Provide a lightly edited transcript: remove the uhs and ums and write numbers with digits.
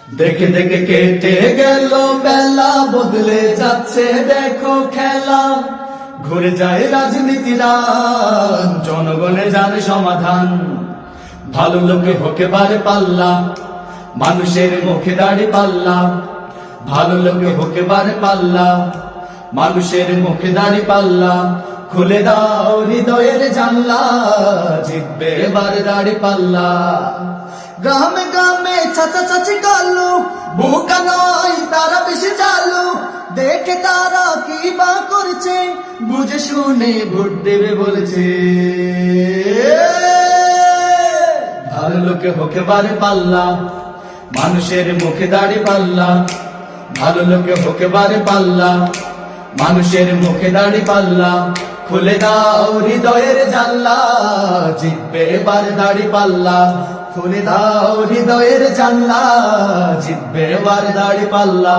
দেখে দেখে কেটে গেল বেলা, বদলে যাচ্ছে দেখো খেলা। ঘুরে যায় রাজনীতির রান, জনগণে জানে সমাধান। ভালো লোকে হোকে বারে পাল্লা, মানুষের মুখে দাড়ি পাল্লা। ভালো লোকে হোকে বারে পাল্লা, মানুষের মুখে দাড়ি পাল্লা। খুলে দাও হৃদয়ের জানলা, জিতবে এবার দাড়ি পাল্লা। গ্রামে গ্রামে চাচা চাচি কালো, বোকা নয় তারা বেশি চালু। দেখে তারা কি বা করছে, বুঝে শুনে ভোট দেবে বলেছে। ভালো লোকে হোকে বারে পাল্লা, মানুষের মুখে দাড়ি পাল্লা। ভালো লোকে হোকে বারে পাল্লা, মানুষের মুখে দাড়ি পাল্লা। খুলে দাও হৃদয়ের জানলা, জিতবে এবার দাড়ি পাল্লা। খুলে দাও হৃদয়ের জানলা, জিতবে এবার দাড়ি পাল্লা।